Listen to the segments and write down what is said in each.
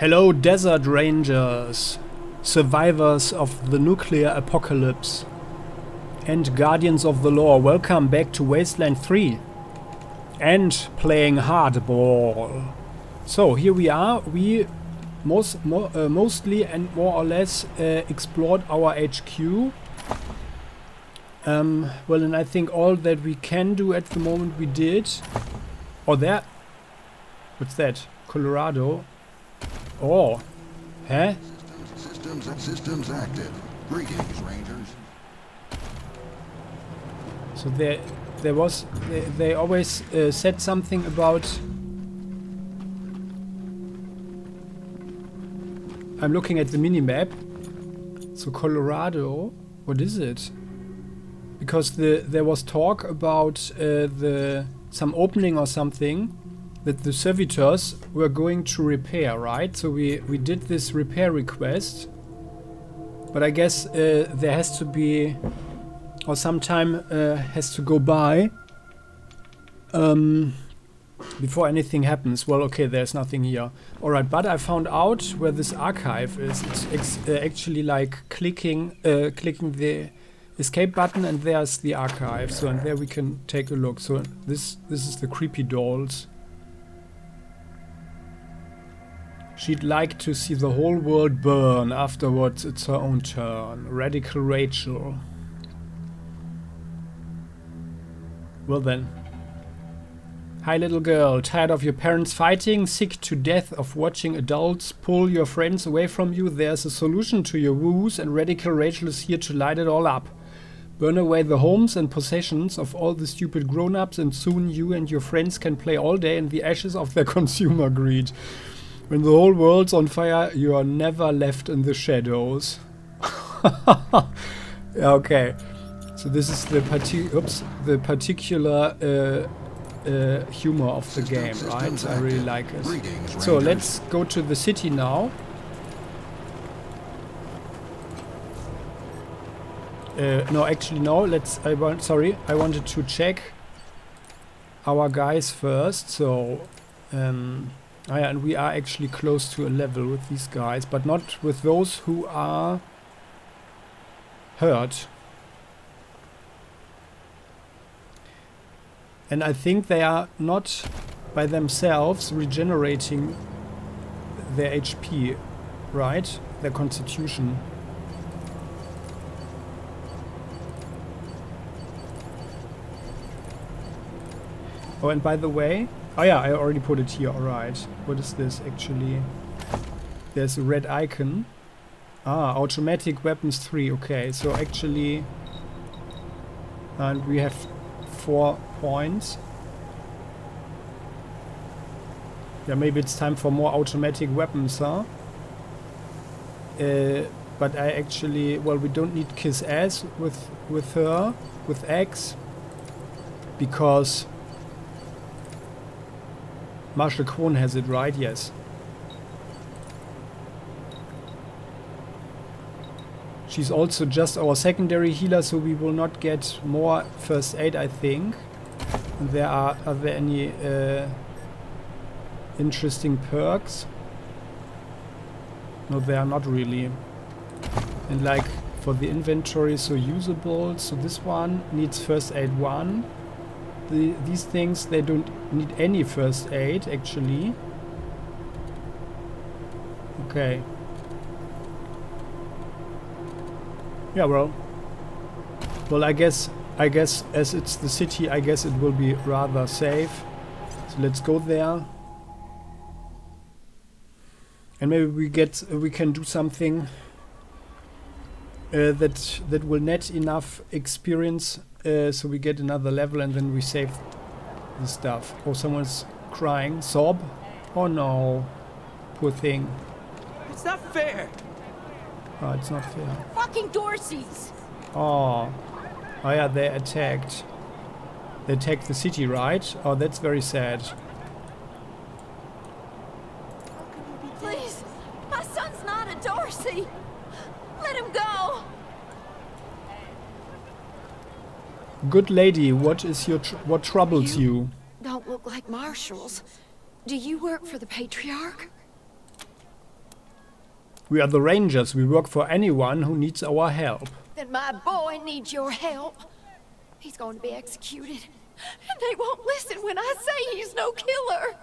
Hello, desert rangers, survivors of the nuclear apocalypse, and guardians of the law. Welcome back to Wasteland 3 and playing hardball. So here we are. We mostly and more or less explored our HQ. Well, and I think all that we can do at the moment we did. Oh, there. What's that? Colorado. Oh, huh? Systems active. Greetings, Rangers. So there was they always said something about. I'm looking at the minimap. So Colorado, what is it? Because there was talk about some opening or something that the servitors were going to repair, right? So we did this repair request, but I guess there has to be, or some time has to go by before anything happens. Well, okay, there's nothing here. Alright, but I found out where this archive is. It's actually like clicking the escape button, and there's the archive. So, and there we can take a look. So this is the creepy dolls. She'd like to see the whole world burn. Afterwards, it's her own turn. Radical Rachel. Well then. Hi little girl, tired of your parents fighting? Sick to death of watching adults pull your friends away from you? There's a solution to your woes, and Radical Rachel is here to light it all up. Burn away the homes and possessions of all the stupid grown-ups, and soon you and your friends can play all day in the ashes of their consumer greed. When the whole world's on fire, you are never left in the shadows. Okay. So this is the particular humor of the game, right? I really like it. So let's go to the city now. No, actually no. I wanted to check our guys first. So, and we are actually close to a level with these guys, but not with those who are hurt. And I think they are not by themselves regenerating their HP, right? Their constitution. Oh, and by the way, oh yeah, I already put it here, alright. What is this actually? There's a red icon. Ah, automatic weapons 3, okay. So actually, and we have 4 points. Yeah, maybe it's time for more automatic weapons, huh? But I actually, well, we don't need kiss ass with her, with X, because Marshal Kwon has it, right? Yes. She's also just our secondary healer, so we will not get more first aid, I think. And are there any interesting perks? No, they are not really. And like for the inventory, so usable. So this one needs first aid 1. These things, they don't need any first aid, actually. Okay. Yeah, well, I guess as it's the city, I guess it will be rather safe. So let's go there. And maybe we can do something that will net enough experience. So we get another level, and then we save the stuff. Oh, someone's crying. Sob? Oh no. Poor thing. It's not fair. Oh, it's not fair. Fucking Dorseys! Oh. Oh yeah, they attacked. They attacked the city, right? Oh, that's very sad. Please, my son's not a Dorsey. Let him go. Good lady, what is your what troubles you? Don't look like marshals. Do you work for the Patriarch? We are the Rangers. We work for anyone who needs our help. Then my boy needs your help. He's going to be executed. And they won't listen when I say he's no killer.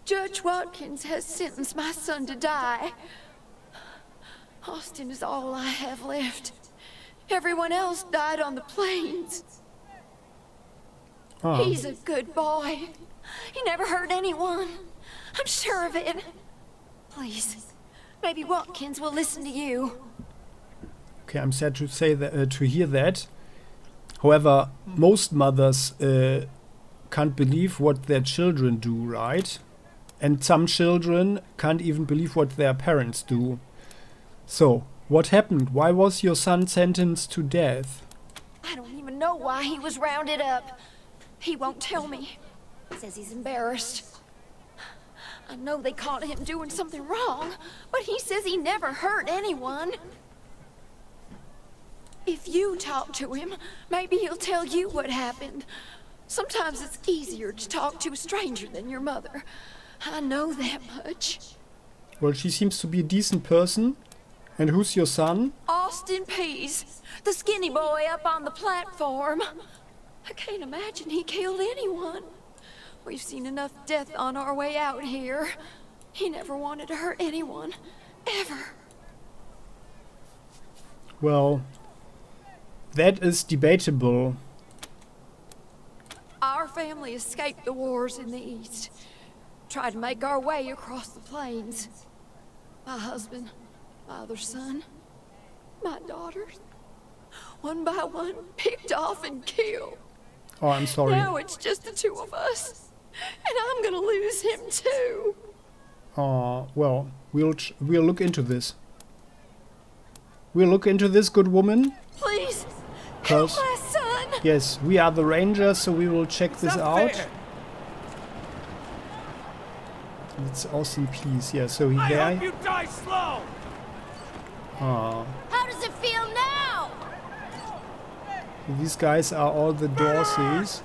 Judge Watkins has sentenced my son to die. Austin is all I have left. Everyone else died on the plains. Ah. He's a good boy. He never hurt anyone. I'm sure of it. Please, maybe Watkins will listen to you. Okay, I'm sad to say that, to hear that. However, most mothers can't believe what their children do, right? And some children can't even believe what their parents do. So, what happened? Why was your son sentenced to death? I don't even know why he was rounded up. He won't tell me. Says he's embarrassed. I know they caught him doing something wrong, but he says he never hurt anyone. If you talk to him, maybe he'll tell you what happened. Sometimes it's easier to talk to a stranger than your mother. I know that much. Well, she seems to be a decent person. And who's your son? Austin Pease, the skinny boy up on the platform. I can't imagine he killed anyone. We've seen enough death on our way out here. He never wanted to hurt anyone, ever. Well, that is debatable. Our family escaped the wars in the East. Tried to make our way across the plains. My husband, my other son, my daughters, one by one, picked off and killed. Oh, I'm sorry. Now it's just the two of us, and I'm gonna lose him too. Oh, well, we'll look into this. We'll look into this, good woman. Please, help my son. Yes, we are the Rangers, so we will check this out. Fair. It's Austin Pease, yeah, so he I there. hope you die slow. Oh, How does it feel now? these guys are all the Dorseys.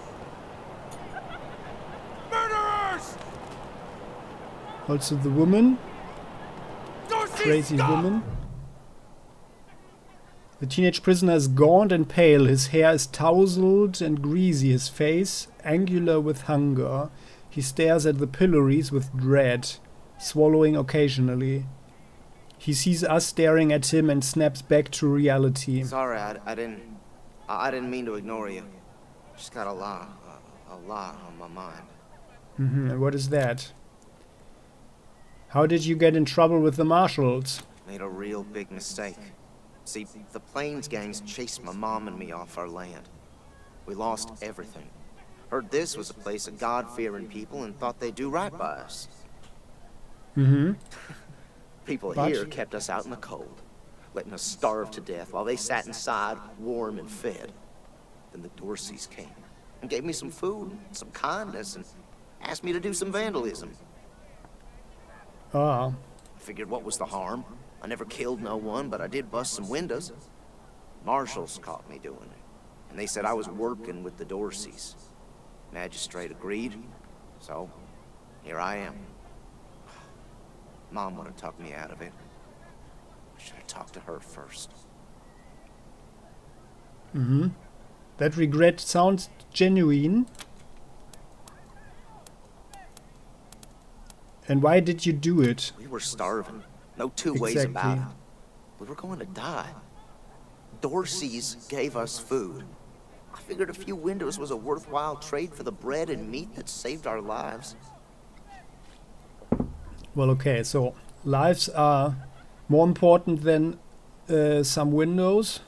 Murderers! Also the woman, Dorsey, crazy stop! woman. The teenage prisoner is gaunt and pale. His hair is tousled and greasy. His face angular with hunger. He stares at the pillories with dread, swallowing occasionally. He sees us staring at him and snaps back to reality. Sorry, I didn't mean to ignore you. Just got a lot on my mind. And what is that? How did you get in trouble with the marshals? Made a real big mistake. See, the Plains gangs chased my mom and me off our land. We lost everything. Heard this was a place of God-fearing people and thought they'd do right by us. People But- here kept us out in the cold, letting us starve to death while they sat inside, warm and fed. Then the Dorseys came and gave me some food, some kindness, and asked me to do some vandalism. Ah, I figured what was the harm? I never killed no one, but I did bust some windows. Marshals caught me doing it, and they said I was working with the Dorseys. Magistrate agreed, so here I am. Mom would have talked me out of it. I should have talked to her first. that regret sounds genuine. And why did you do it? We were starving. No two ways Exactly. about it. We were going to die. Dorseys gave us food. I figured a few windows was a worthwhile trade for the bread and meat that saved our lives. Well, okay, so lives are more important than some windows.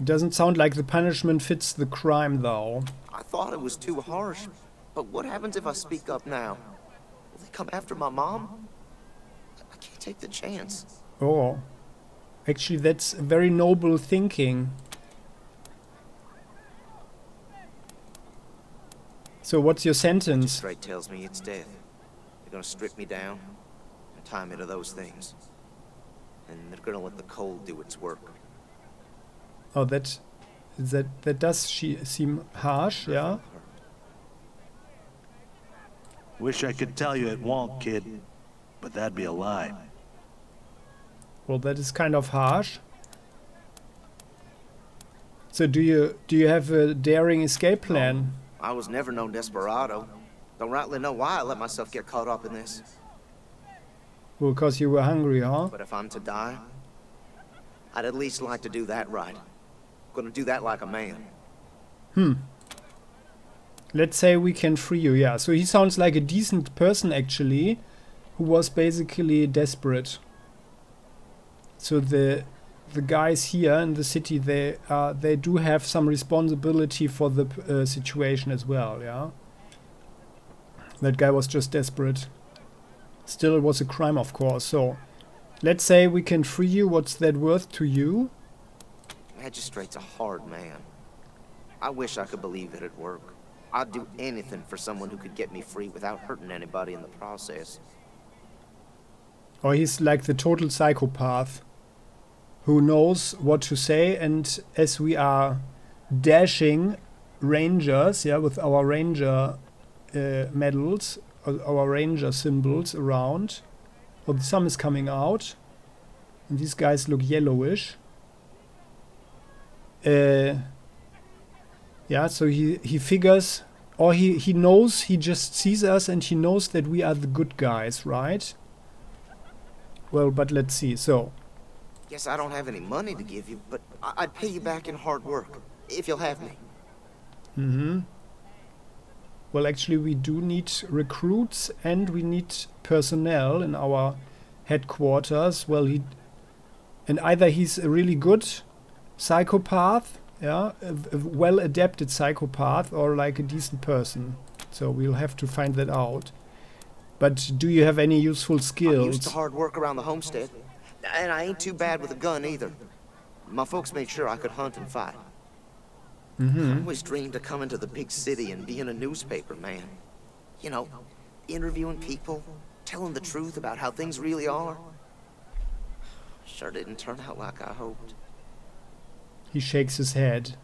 It doesn't sound like the punishment fits the crime, though. I thought it was too harsh, but what happens if I speak up now? Will they come after my mom? I can't take the chance. Oh, actually, that's very noble thinking. So, what's your sentence? Straight tells me it's death. They're gonna strip me down and tie me to those things. And they're gonna let the cold do its work. Oh, that does seem harsh, yeah. Wish I could tell you it won't, kid. But that'd be a lie. Well, that is kind of harsh. So do you have a daring escape plan? I was never no desperado. Don't rightly know why I let myself get caught up in this. Well, because you were hungry, huh? But if I'm to die, I'd at least like to do that right. Gonna do that like a man. Let's say we can free you, yeah. So he sounds like a decent person, actually, who was basically desperate. So the guys here in the city, they do have some responsibility for the situation as well, yeah. That guy was just desperate. Still, it was a crime, of course. So let's say we can free you. What's that worth to you? Magistrate's a hard man. I wish I could believe it'd work. I'd do anything for someone who could get me free without hurting anybody in the process. Or he's like the total psychopath who knows what to say, and as we are dashing rangers, yeah, with our ranger medals, our ranger symbols around. Oh, the sun is coming out, and these guys look yellowish. Yeah, so he figures, or he knows, he just sees us and he knows that we are the good guys, right? Well, but let's see, so. Guess I don't have any money to give you, but I'd pay you back in hard work, if you'll have me. Well, actually, we do need recruits and we need personnel in our headquarters. Well, and either he's a really good psychopath, yeah, a well-adapted psychopath, or like a decent person. So we'll have to find that out. But do you have any useful skills? I'm used to hard work around the homestead, and I ain't too bad with a gun either. My folks made sure I could hunt and fight. I always dreamed of coming to the big city and being a newspaper man. You know, interviewing people, telling the truth about how things really are. Sure didn't turn out like I hoped. He shakes his head.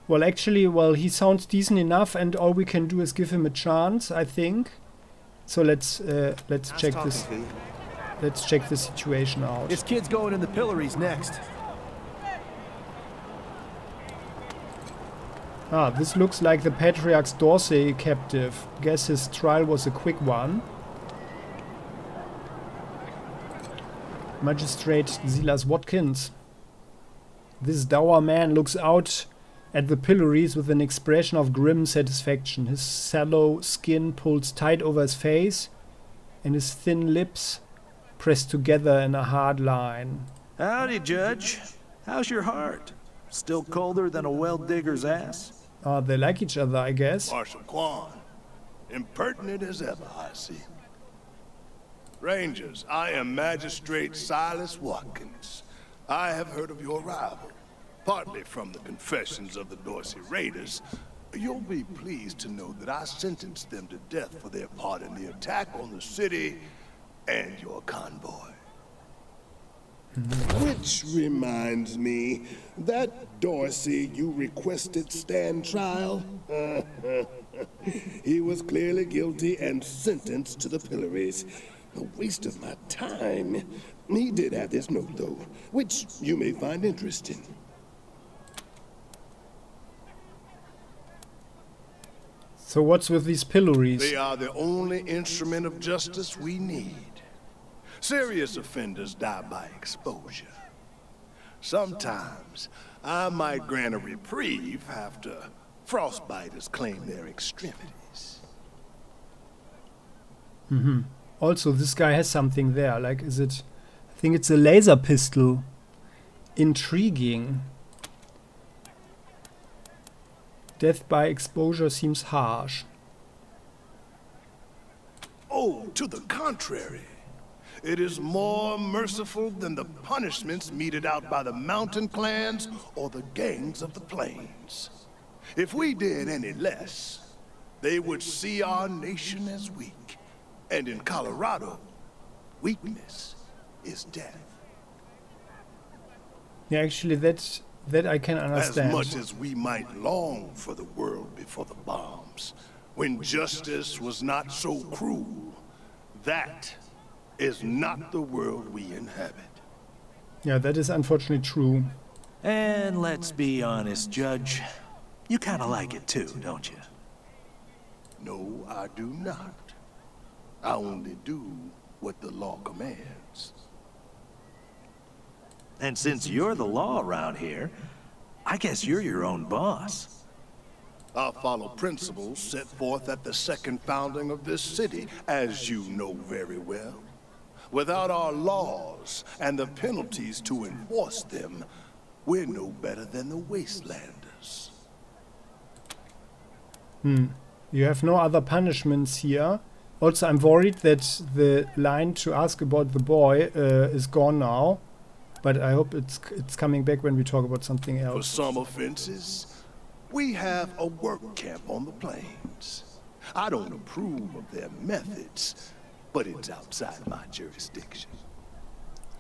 Well, actually, he sounds decent enough, and all we can do is give him a chance, I think. So let's Nice check talking this. to you. Let's check the situation out. This kid's going in the pillories next. Ah, this looks like the Patriarch's Dorsey captive. Guess his trial was a quick one. Magistrate Silas Watkins. This dour man looks out at the pillories with an expression of grim satisfaction. His sallow skin pulls tight over his face, and his thin lips pressed together in a hard line. Howdy, Judge. How's your heart? Still colder than a well-digger's ass? They like each other, I guess. Marshal Quan, impertinent as ever, I see. Rangers, I am Magistrate Silas Watkins. I have heard of your arrival, partly from the confessions of the Dorsey Raiders. You'll be pleased to know that I sentenced them to death for their part in the attack on the city and your convoy. Which reminds me, that Dorsey you requested stand trial? He was clearly guilty and sentenced to the pillories. A waste of my time. He did have this note, though, which you may find interesting. So what's with these pillories? They are the only instrument of justice we need. Serious offenders die by exposure. Sometimes I might grant a reprieve after frostbiters claim their extremities. Also, this guy has something there. Like, is it... I think it's a laser pistol. Intriguing. Death by exposure seems harsh. Oh, to the contrary. It is more merciful than the punishments meted out by the mountain clans or the gangs of the plains. If we did any less, they would see our nation as weak. And in Colorado, weakness is death. Yeah, actually, that I can understand. As much as we might long for the world before the bombs, when justice was not so cruel. That is not the world we inhabit. Yeah, that is unfortunately true. And let's be honest, Judge. You kind of like it too, don't you? No, I do not. I only do what the law commands. And since you're the law around here, I guess you're your own boss. I follow principles set forth at the second founding of this city, as you know very well. Without our laws and the penalties to enforce them, we're no better than the Wastelanders. You have no other punishments here. Also, I'm worried that the line to ask about the boy is gone now. But I hope it's coming back when we talk about something For else. some offenses, we have a work camp on the plains. I don't approve of their methods, but it's outside my jurisdiction.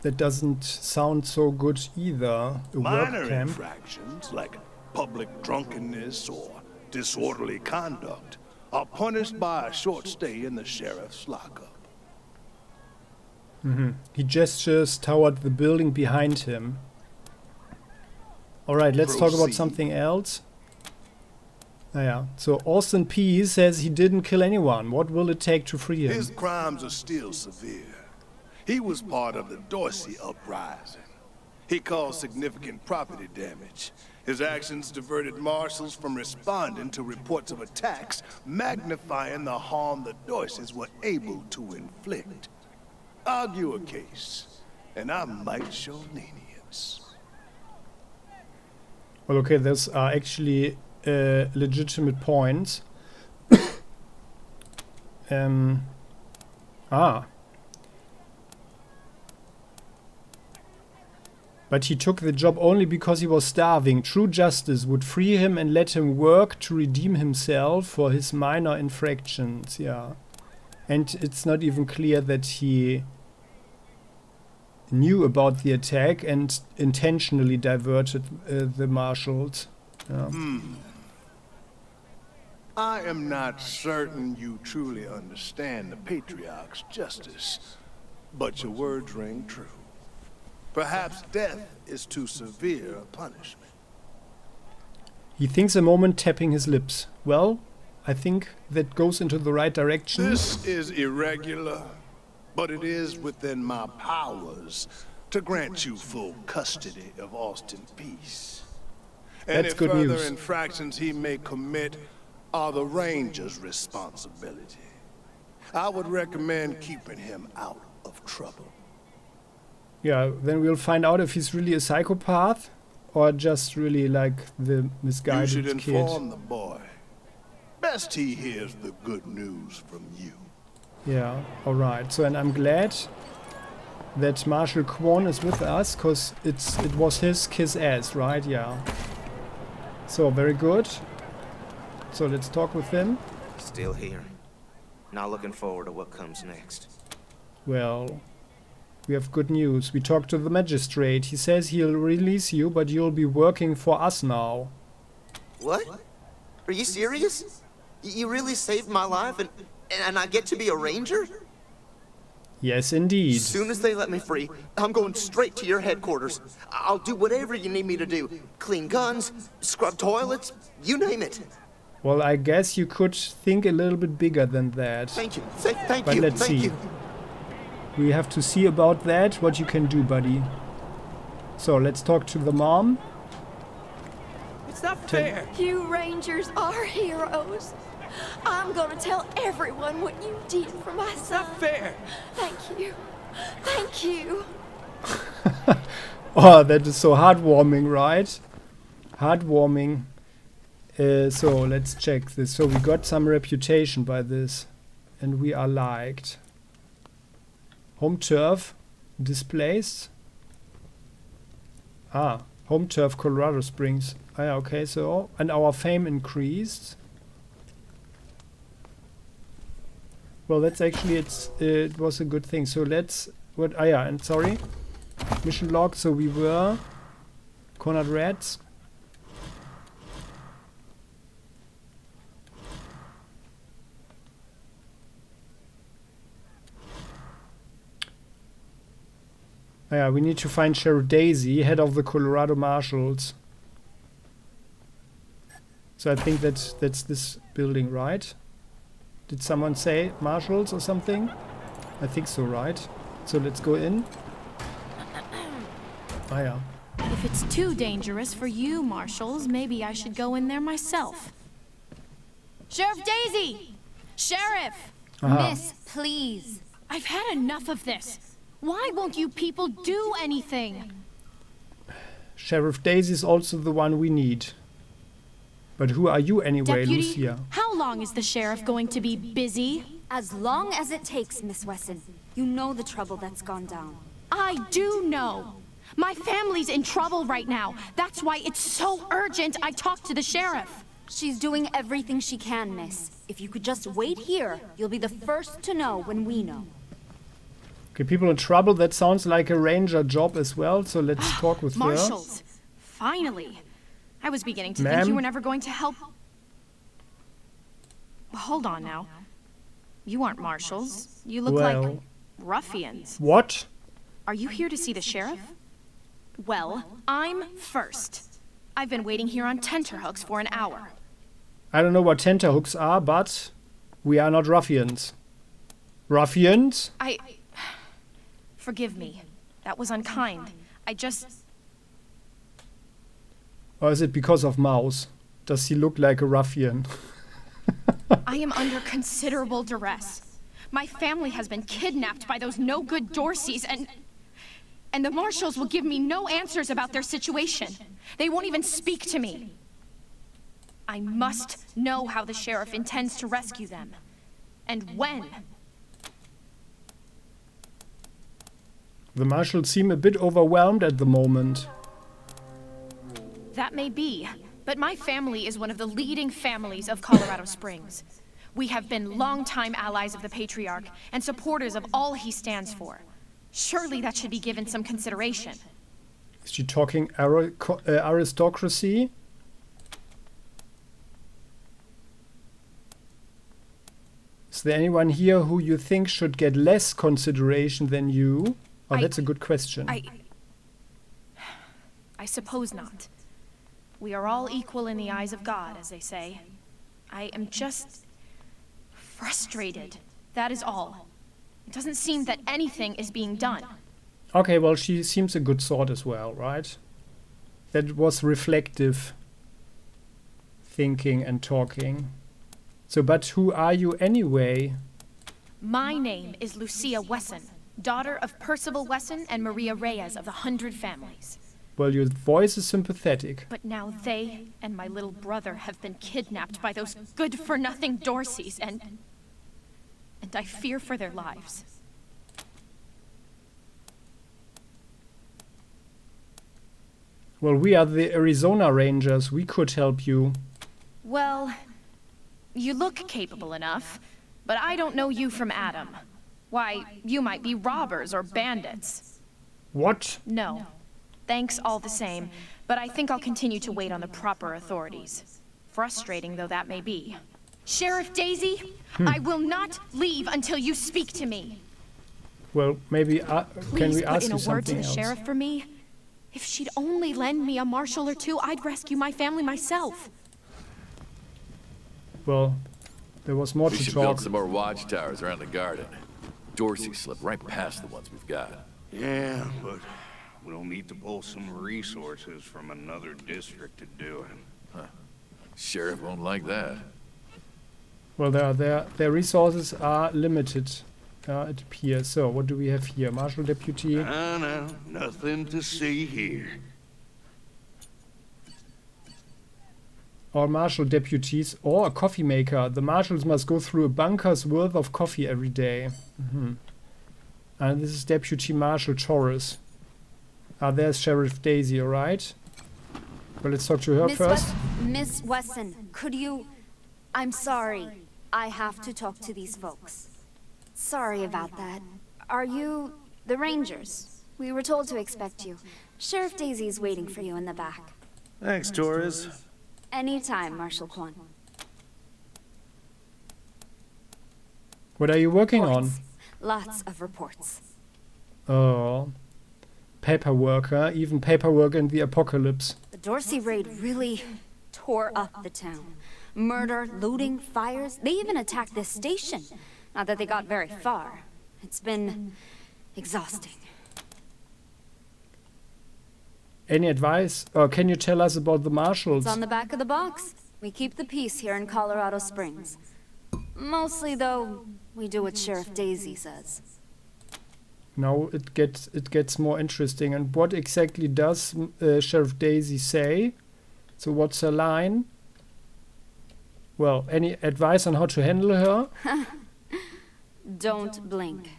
That doesn't sound so good either. A Minor work camp. infractions like public drunkenness or disorderly conduct are punished by a short stay in the sheriff's lockup. He gestures toward the building behind him. Alright, let's talk about Proceed. something else. Yeah. So Austin P. says he didn't kill anyone. What will it take to free him? His crimes are still severe. He was part of the Dorsey uprising. He caused significant property damage. His actions diverted marshals from responding to reports of attacks, magnifying the harm the Dorseys were able to inflict. Argue a case, and I might show lenience. Well, okay, those are actually legitimate points. But he took the job only because he was starving. True justice would free him and let him work to redeem himself for his minor infractions. Yeah. And it's not even clear that he knew about the attack and intentionally diverted the marshals. Yeah. I am not certain you truly understand the Patriarch's justice, but your words ring true. Perhaps death is too severe a punishment. He thinks a moment, tapping his lips. Well, I think that goes into the right direction. This is irregular, but it is within my powers to grant you full custody of Austin Peace. And That's if good further news. infractions he may commit are the Ranger's responsibility. I would recommend keeping him out of trouble. Yeah, then we'll find out if he's really a psychopath or just really like the You misguided should kid. inform the boy. Best he hears the good news from you. Yeah, alright. So, and I'm glad that Marshal Kwon is with us, because it was his kiss ass, right? Yeah. So, very good. So, let's talk with him. Still here. Not looking forward to what comes next. Well, we have good news. We talked to the magistrate. He says he'll release you, but you'll be working for us now. What? Are you serious? You really saved my life and I get to be a ranger? Yes, indeed. As soon as they let me free, I'm going straight to your headquarters. I'll do whatever you need me to do. Clean guns, scrub toilets, you name it. Well, I guess you could think a little bit bigger than that. Thank you. Thank But you. let's Thank see. you. We have to see about that, what you can do, buddy. So, let's talk to the mom. It's not fair. You Rangers are heroes. I'm gonna tell everyone what you did for my It's son. not fair. Thank you. Thank you. Oh, that is so heartwarming, right? Heartwarming. So, let's check this. So, we got some reputation by this. And we are liked. Home turf displaced. Ah, home turf Colorado Springs. Ah, yeah, okay, so, and our fame increased. Well, that's actually, it was a good thing. So let's, yeah, and sorry. Mission log, so we were Conrad Reds. Yeah, we need to find Sheriff Daisy, head of the Colorado Marshals. So I think that's this building, right? Did someone say marshals or something? I think so, right? So let's go in. Ah, yeah. If it's too dangerous for you, marshals, maybe I should go in there myself. Sheriff Daisy! Sheriff! Aha. Miss, please. I've had enough of this. Why won't you people do anything? Sheriff Daisy is also the one we need. But who are you anyway, Deputy, Lucia? how long is the sheriff going to be busy? As long as it takes, Miss Wesson. You know the trouble that's gone down. I do know. My family's in trouble right now. That's why it's so urgent I talk to the sheriff. She's doing everything she can, miss. If you could just wait here, you'll be the first to know when we know. Okay, people in trouble, that sounds like a ranger job as well, so let's talk with her. Marshals, finally. I was beginning to think you were never going to help. Hold on now. You aren't marshals. You look like ruffians. What? Are you here to see the sheriff? Well, I'm first. I've been waiting here on tenterhooks for an hour. I don't know what tenterhooks are, but we are not ruffians. Ruffians? Forgive me. That was unkind. I just... Or is it because of Mouse? Does he look like a ruffian? I am under considerable duress. My family has been kidnapped by those no-good Dorseys, and the marshals will give me no answers about their situation. They won't even speak to me. I must know how the sheriff intends to rescue them. And when. The marshals seem a bit overwhelmed at the moment. That may be, but my family is one of the leading families of Colorado Springs. We have been longtime allies of the Patriarch and supporters of all he stands for. Surely that should be given some consideration. Is she talking aristocracy? Is there anyone here who you think should get less consideration than you? Oh, that's a good question. I suppose not. We are all equal in the eyes of God, as they say. I am just frustrated. That is all. It doesn't seem that anything is being done. Okay, well, she seems a good sort as well, right? That was reflective thinking and talking. So, but who are you anyway? My name is Lucia Wesson, daughter of Percival Wesson and Maria Reyes of the 100 Families. Well, your voice is sympathetic. But now they and my little brother have been kidnapped by those good-for-nothing Dorseys, and I fear for their lives. Well, we are the Arizona Rangers. We could help you. Well, you look capable enough, but I don't know you from Adam. Why, you might be robbers or bandits. What? No. Thanks all the same, but I think I'll continue to wait on the proper authorities. Frustrating though that may be. Sheriff Daisy, I will not leave until you speak to me. Well, maybe can we ask Please put in you a word something to the else? sheriff for me. If she'd only lend me a marshal or two, I'd rescue my family myself. Well, there was more We to should talk. build some more watchtowers around the garden. Dorsey slipped right past the ones we've got. Yeah, but we'll need to pull some resources from another district to do it. Huh. Sheriff won't like that. Well, their resources are limited, it appears. So, what do we have here? Marshal Deputy. No, nothing to see here. Or marshal deputies, or a coffee maker. The marshals must go through a bunker's worth of coffee every day. And this is Deputy Marshal Torres. There's Sheriff Daisy, alright? Well, let's talk to her first. Miss Wesson, could you... I'm sorry. I have to talk to these folks. Sorry about that. Are you the Rangers? We were told to expect you. Sheriff Daisy's waiting for you in the back. Thanks, Torres. Anytime, Marshal Kwan. What are you working on? Lots of reports. Oh. paperwork, huh? Even paperwork in the apocalypse. The Dorsey raid really tore up the town. Murder, looting, fires. They even attacked this station. Not that they got very far. It's been exhausting. Any advice? Or can you tell us about the marshals? It's on the back of the box. We keep the peace here in Colorado Springs. Mostly, though, we do what Sheriff Daisy says. Now it gets more interesting. And what exactly does Sheriff Daisy say? So what's her line? Well, any advice on how to handle her? Don't blink.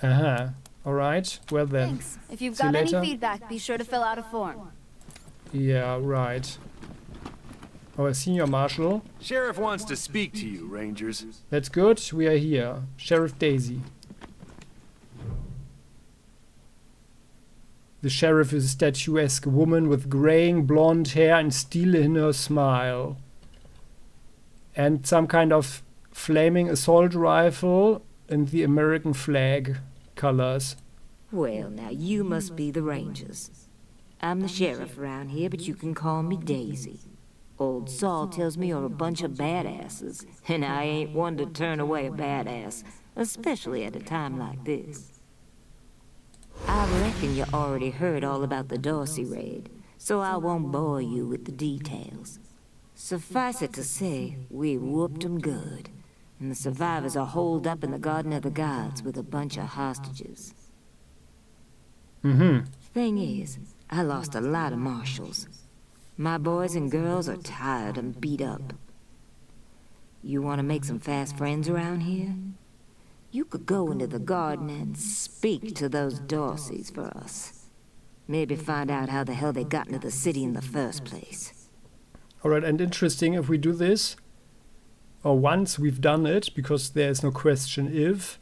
Uh-huh. All right. Well then. Thanks. If you've See you got any later. feedback, be sure to fill out a form. Yeah, right. Our senior marshal. Sheriff wants to speak to you, Rangers. That's good. We are here. Sheriff Daisy. The sheriff is a statuesque woman with graying blonde hair and steel in her smile. And some kind of flaming assault rifle in the American flag colors. Well, now you must be the Rangers. I'm the sheriff around here, but you can call me Daisy. Old Saul tells me you're a bunch of badasses, and I ain't one to turn away a badass, especially at a time like this. I reckon you already heard all about the Dorsey raid, so I won't bore you with the details. Suffice it to say, we whooped 'em good, and the survivors are holed up in the Garden of the Gods with a bunch of hostages. Mm-hmm. Thing is, I lost a lot of marshals. My boys and girls are tired and beat up. You want to make some fast friends around here? You could go into the garden and speak to those Dorseys for us. Maybe find out how the hell they got into the city in the first place. Alright, and interesting if we do this, or once we've done it, because there is no question if,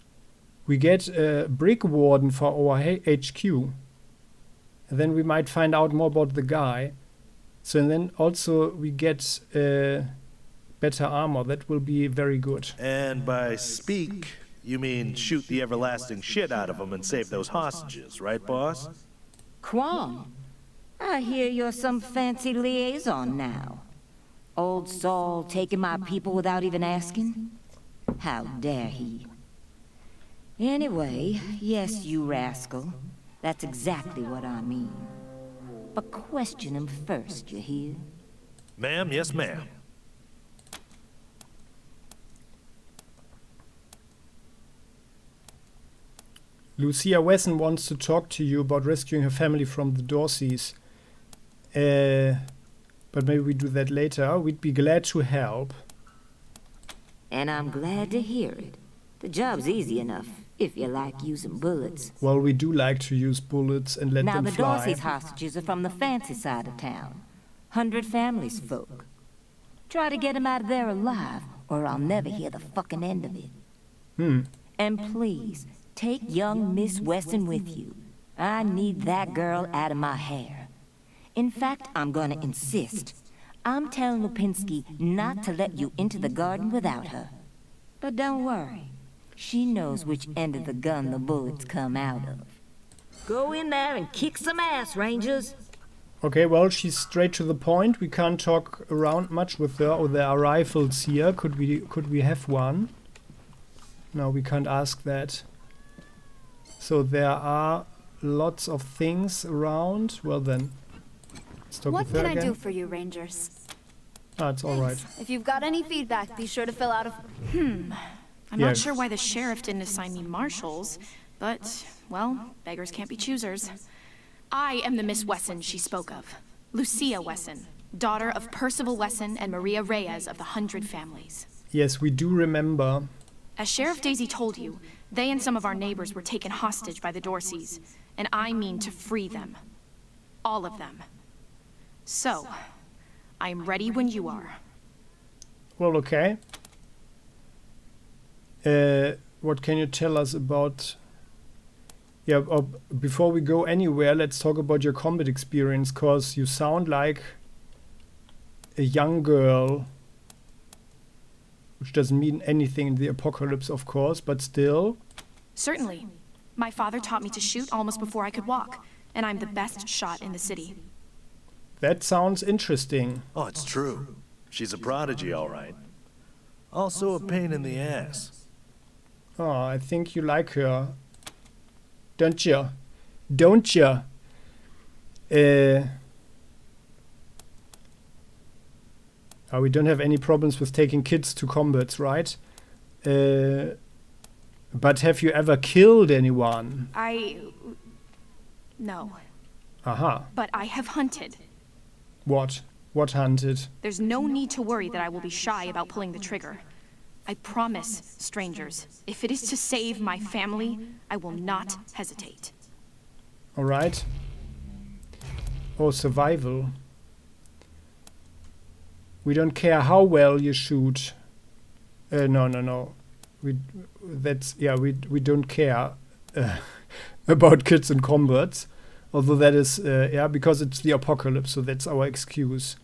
we get a brick warden for our HQ. And then we might find out more about the guy. So then also we get better armor. That will be very good. And by speak, you mean shoot the everlasting shit out of them and save those hostages, right, boss? Quan, I hear you're some fancy liaison now. Old Saul taking my people without even asking? How dare he? Anyway, yes, you rascal. That's exactly what I mean. But question him first, you hear? Ma'am, yes, ma'am. Lucia Wesson wants to talk to you about rescuing her family from the Dorseys. But maybe we do that later. We'd be glad to help. And I'm glad to hear it. The job's easy enough, if you like using bullets. Well, we do like to use bullets and let now them the fly. Dorsey's hostages are from the fancy side of town. 100 families folk. Try to get them out of there alive, or I'll never hear the fucking end of it. And please, take young Miss Weston with you. I need that girl out of my hair. In fact, I'm gonna insist. I'm telling Lupinski not to let you into the garden without her. But don't worry. She knows which end of the gun the bullets come out of. Go in there and kick some ass, Rangers. Okay, well, she's straight to the point. We can't talk around much with her. Oh, there are rifles here. Could we have one? No, we can't ask that. So there are lots of things around. Well then, let's talk What with her can I again. do for you, Rangers? Ah, it's all right. If you've got any feedback, be sure to fill out a... I'm not sure why the sheriff didn't assign me marshals, but, well, beggars can't be choosers. I am the Miss Wesson she spoke of. Lucia Wesson, daughter of Percival Wesson and Maria Reyes of the 100 Families. Yes, we do remember. As Sheriff Daisy told you, they and some of our neighbors were taken hostage by the Dorseys, and I mean to free them. All of them. So, I am ready when you are. Well, okay. What can you tell us about... Yeah, before we go anywhere, let's talk about your combat experience, because you sound like a young girl, which doesn't mean anything in the apocalypse, of course, but still. Certainly. My father taught me to shoot almost before I could walk, and I'm the best shot in the city. That sounds interesting. Oh, it's true. She's a prodigy, all right. Also a pain in the ass. Oh, I think you like her. Don't you? Don't you? Oh, we don't have any problems with taking kids to combats, right? But have you ever killed anyone? No. Aha. But I have hunted. What? What hunted? There's no need to worry that I will be shy about pulling the trigger. I promise, strangers, if it is to save my family, I will not hesitate. All right. Oh, survival. We don't care how well you shoot. No. We don't care about kids in combats. Although that is, because it's the apocalypse, so that's our excuse.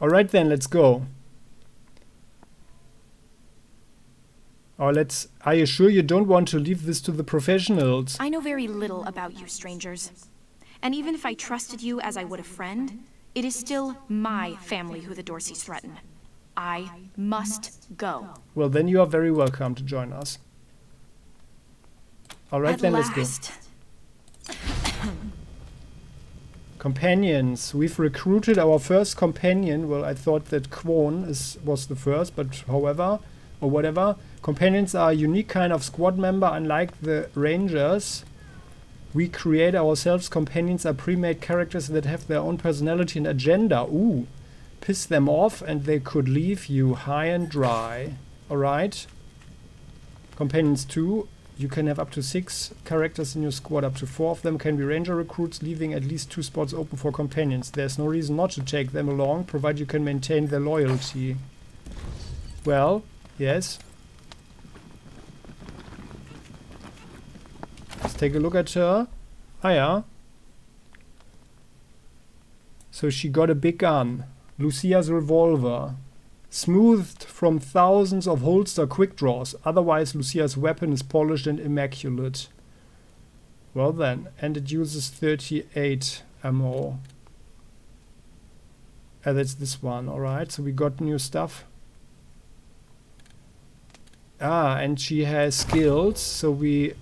All right then, let's go. Are you sure you don't want to leave this to the professionals? I know very little about you, strangers. And even if I trusted you as I would a friend, it is still my family who the Dorseys threaten. I must go. Well, then you are very welcome to join us. All right, then let's go. Companions. We've recruited our first companion. Well, I thought that Kwon was the first, but however, or whatever. Companions are a unique kind of squad member, unlike the Rangers. We create ourselves. Companions are pre-made characters that have their own personality and agenda. Ooh. Piss them off and they could leave you high and dry. Alright. Companions 2. You can have up to 6 characters in your squad. Up to 4 of them can be ranger recruits, leaving at least 2 spots open for companions. There's no reason not to take them along, provided you can maintain their loyalty. Well, yes. Let's take a look at her. Ah, yeah. So she got a big gun. Lucia's revolver. Smoothed from thousands of holster quick draws. Otherwise, Lucia's weapon is polished and immaculate. Well then, and it uses 38 ammo. That's this one, alright. So we got new stuff. Ah, and she has skills, so we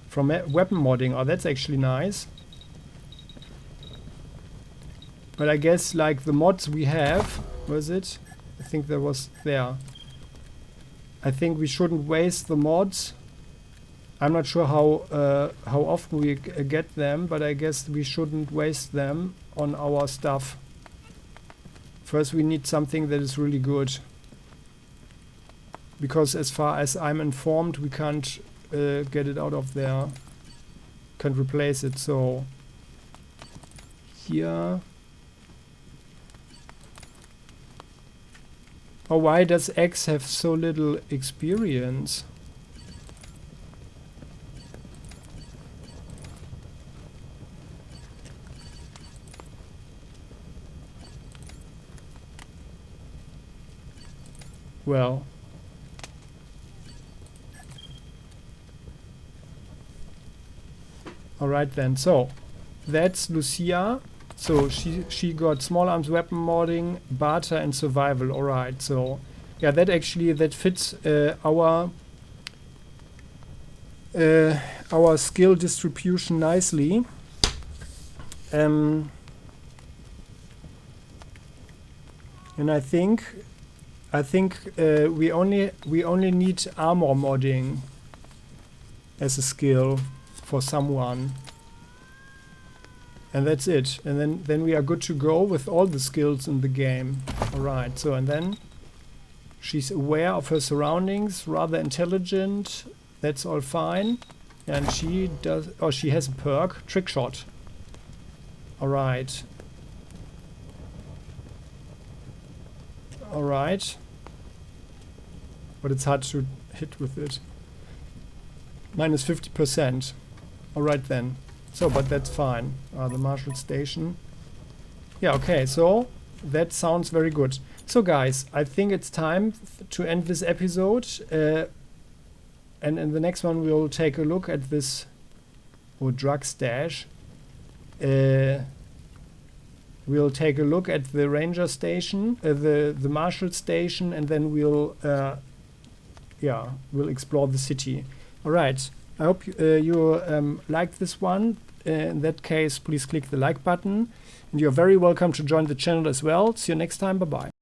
from weapon modding. Oh, that's actually nice. But I guess like the mods we have, was it? I think there was there. I think we shouldn't waste the mods. I'm not sure how often we get them, but I guess we shouldn't waste them on our stuff. First we need something that is really good. Because as far as I'm informed, we can't get it out of there. Can't replace it, so here. Oh, why does X have so little experience? Well. Alright then, so that's Lucia. So she got small arms, weapon modding, barter and survival. Alright, so yeah, that fits our skill distribution nicely. And I think we only need armor modding as a skill for someone. And that's it. And then we are good to go with all the skills in the game. Alright, so and then she's aware of her surroundings, rather intelligent. That's all fine. And she does, oh, she has a perk, trick shot. Alright. Alright. But it's hard to hit with it. Minus 50%. Alright then. So, but that's fine. The Marshall Station. Yeah, okay, so that sounds very good. So guys, I think it's time to end this episode. And in the next one we'll take a look at this drug stash. We'll take a look at the ranger station, the marshal station, and then we'll explore the city. All right. I hope you liked this one. In that case, please click the like button. And you're very welcome to join the channel as well. See you next time. Bye-bye.